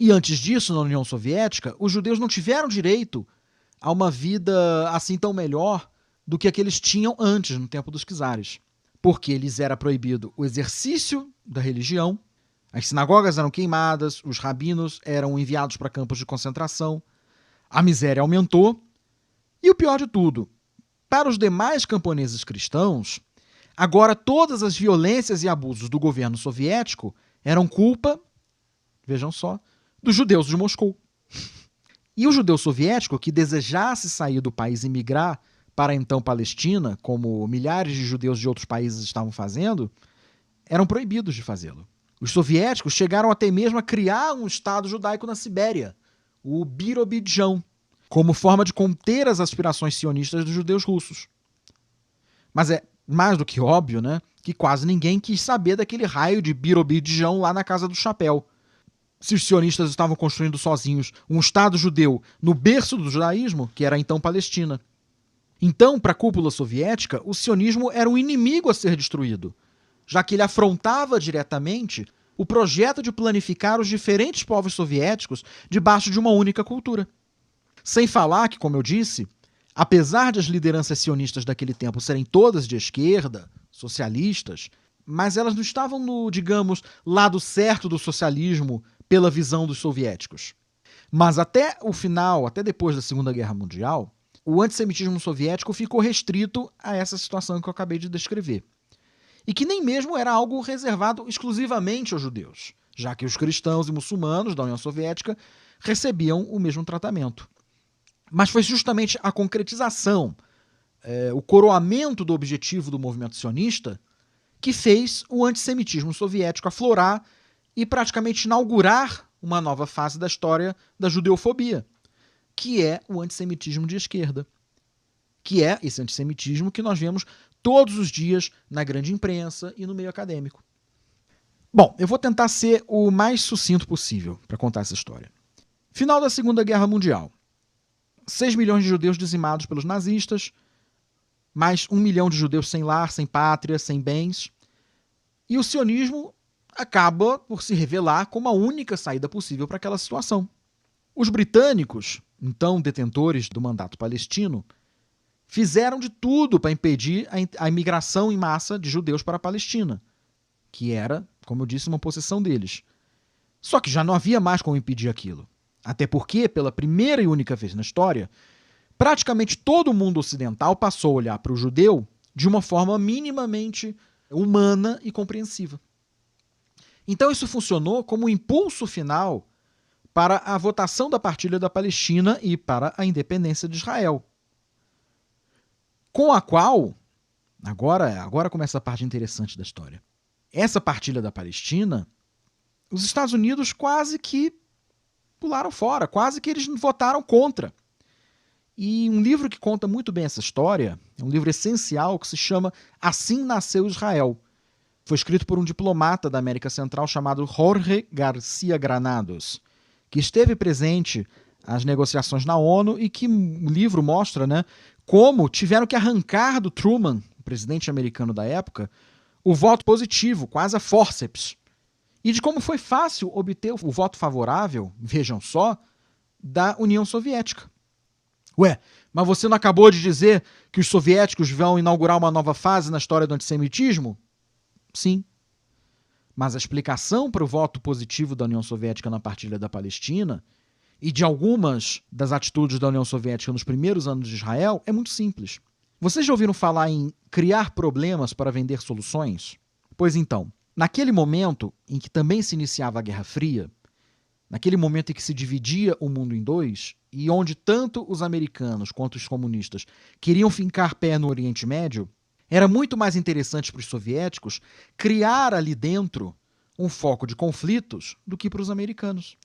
E antes disso, na União Soviética, os judeus não tiveram direito a uma vida assim tão melhor do que a que eles tinham antes, no tempo dos czares. Porque lhes era proibido o exercício da religião, as sinagogas eram queimadas, os rabinos eram enviados para campos de concentração, a miséria aumentou, e o pior de tudo, para os demais camponeses cristãos, agora todas as violências e abusos do governo soviético eram culpa, vejam só, dos judeus de Moscou. E o judeu soviético que desejasse sair do país e migrar para a então Palestina, como milhares de judeus de outros países estavam fazendo, eram proibidos de fazê-lo. Os soviéticos chegaram até mesmo a criar um Estado judaico na Sibéria, o Birobidjão, como forma de conter as aspirações sionistas dos judeus russos. Mas é mais do que óbvio, né, que quase ninguém quis saber daquele raio de Birobidjão lá na Casa do Chapéu. Se os sionistas estavam construindo sozinhos um Estado judeu no berço do judaísmo, que era então Palestina. Então, para a cúpula soviética, o sionismo era um inimigo a ser destruído, já que ele afrontava diretamente o projeto de planificar os diferentes povos soviéticos debaixo de uma única cultura. Sem falar que, como eu disse, apesar de as lideranças sionistas daquele tempo serem todas de esquerda, socialistas, mas elas não estavam no, digamos, lado certo do socialismo pela visão dos soviéticos. Mas até o final, até depois da Segunda Guerra Mundial, o antissemitismo soviético ficou restrito a essa situação que eu acabei de descrever. E que nem mesmo era algo reservado exclusivamente aos judeus, já que os cristãos e muçulmanos da União Soviética recebiam o mesmo tratamento. Mas foi justamente a concretização, o coroamento do objetivo do movimento sionista que fez o antissemitismo soviético aflorar e praticamente inaugurar uma nova fase da história da judeofobia, que é o antissemitismo de esquerda, que é esse antissemitismo que nós vemos todos os dias na grande imprensa e no meio acadêmico. Bom, eu vou tentar ser o mais sucinto possível para contar essa história. Final da Segunda Guerra Mundial. 6 milhões de judeus dizimados pelos nazistas, mais 1 milhão de judeus sem lar, sem pátria, sem bens. E o sionismo acaba por se revelar como a única saída possível para aquela situação. Os britânicos, então detentores do mandato palestino, fizeram de tudo para impedir a imigração em massa de judeus para a Palestina, que era, como eu disse, uma possessão deles. Só que já não havia mais como impedir aquilo. Até porque, pela primeira e única vez na história, praticamente todo o mundo ocidental passou a olhar para o judeu de uma forma minimamente humana e compreensiva. Então isso funcionou como um impulso final para a votação da partilha da Palestina e para a independência de Israel. Com a qual, agora começa a parte interessante da história. Essa partilha da Palestina, os Estados Unidos quase que pularam fora, quase que eles votaram contra. E um livro que conta muito bem essa história, é um livro essencial que se chama Assim Nasceu Israel. Foi escrito por um diplomata da América Central chamado Jorge Garcia Granados, que esteve presente às negociações na ONU e que o livro mostra, né, como tiveram que arrancar do Truman, o presidente americano da época, o voto positivo, quase a fórceps, e de como foi fácil obter o voto favorável, vejam só, da União Soviética. Ué, mas você não acabou de dizer que os soviéticos vão inaugurar uma nova fase na história do antissemitismo? Sim. Mas a explicação para o voto positivo da União Soviética na partilha da Palestina e de algumas das atitudes da União Soviética nos primeiros anos de Israel é muito simples. Vocês já ouviram falar em criar problemas para vender soluções? Pois então, naquele momento em que também se iniciava a Guerra Fria, naquele momento em que se dividia o mundo em dois, e onde tanto os americanos quanto os comunistas queriam fincar pé no Oriente Médio, era muito mais interessante para os soviéticos criar ali dentro um foco de conflitos do que para os americanos.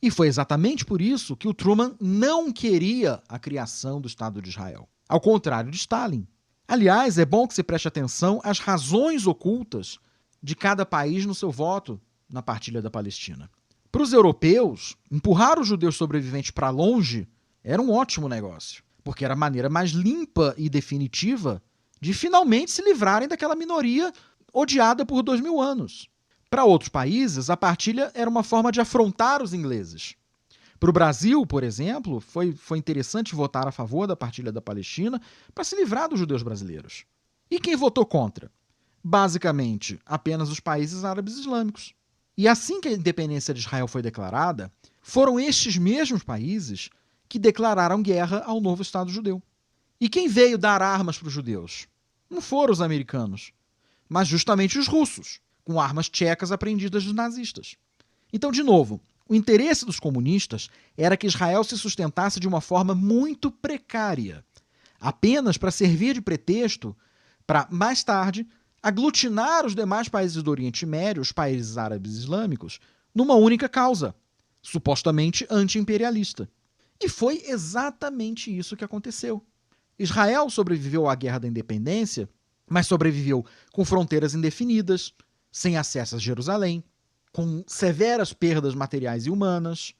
E foi exatamente por isso que o Truman não queria a criação do Estado de Israel, ao contrário de Stalin. Aliás, é bom que se preste atenção às razões ocultas de cada país no seu voto na partilha da Palestina. Para os europeus, empurrar os judeus sobreviventes para longe era um ótimo negócio, porque era a maneira mais limpa e definitiva de finalmente se livrarem daquela minoria odiada por 2000 anos. Para outros países, a partilha era uma forma de afrontar os ingleses. Para o Brasil, por exemplo, foi interessante votar a favor da partilha da Palestina para se livrar dos judeus brasileiros. E quem votou contra? Basicamente, apenas os países árabes islâmicos. E assim que a independência de Israel foi declarada, foram estes mesmos países que declararam guerra ao novo Estado judeu. E quem veio dar armas para os judeus? Não foram os americanos, mas justamente os russos, com armas tchecas apreendidas dos nazistas. Então, de novo, o interesse dos comunistas era que Israel se sustentasse de uma forma muito precária, apenas para servir de pretexto para, mais tarde, aglutinar os demais países do Oriente Médio, os países árabes islâmicos, numa única causa, supostamente anti-imperialista. E foi exatamente isso que aconteceu. Israel sobreviveu à Guerra da Independência, mas sobreviveu com fronteiras indefinidas, sem acesso a Jerusalém, com severas perdas materiais e humanas,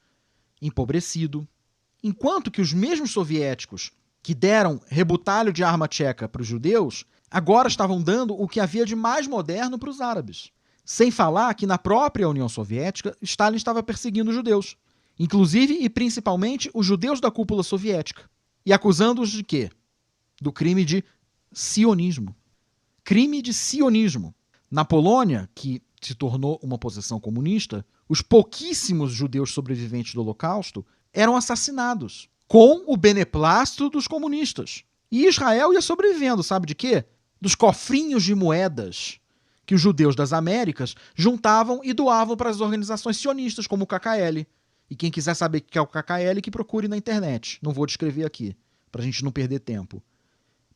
empobrecido. Enquanto que os mesmos soviéticos que deram rebutalho de arma tcheca para os judeus, agora estavam dando o que havia de mais moderno para os árabes. Sem falar que na própria União Soviética, Stalin estava perseguindo os judeus, inclusive e principalmente os judeus da cúpula soviética, e acusando-os de quê? Do crime de sionismo. Crime de sionismo. Na Polônia, que se tornou uma posição comunista, os pouquíssimos judeus sobreviventes do Holocausto eram assassinados, com o beneplácito dos comunistas. E Israel ia sobrevivendo, sabe de quê? Dos cofrinhos de moedas que os judeus das Américas juntavam e doavam para as organizações sionistas, como o KKL. E quem quiser saber o que é o KKL, que procure na internet. Não vou descrever aqui, para a gente não perder tempo.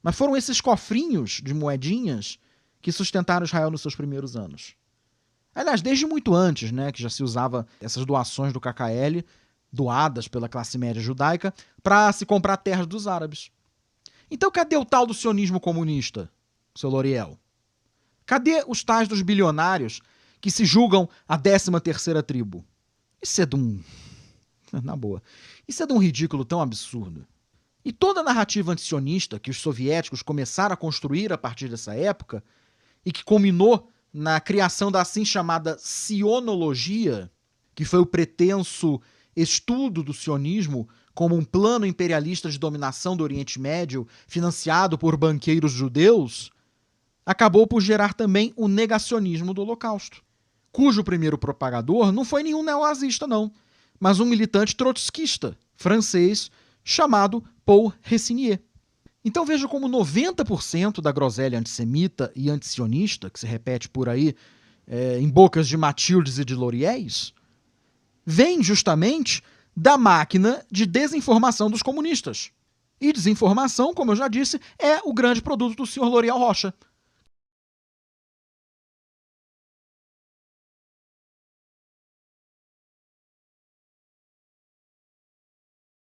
Mas foram esses cofrinhos de moedinhas que sustentaram Israel nos seus primeiros anos. Aliás, desde muito antes, né, que já se usava essas doações do KKL, doadas pela classe média judaica, para se comprar terras dos árabes. Então cadê o tal do sionismo comunista, seu Loriel? Cadê os tais dos bilionários que se julgam a 13ª tribo? Isso é de um... Na boa. Isso é de um ridículo tão absurdo. E toda a narrativa antisionista que os soviéticos começaram a construir a partir dessa época e que culminou na criação da assim chamada sionologia, que foi o pretenso estudo do sionismo como um plano imperialista de dominação do Oriente Médio financiado por banqueiros judeus, acabou por gerar também o negacionismo do Holocausto, cujo primeiro propagador não foi nenhum neonazista, não, mas um militante trotskista francês chamado Paul Ressinier. Então veja como 90% da groselha antissemita e antisionista, que se repete por aí em bocas de Matildes e de Loriéis, vem justamente da máquina de desinformação dos comunistas. E desinformação, como eu já disse, é o grande produto do senhor L'Oréal Rocha,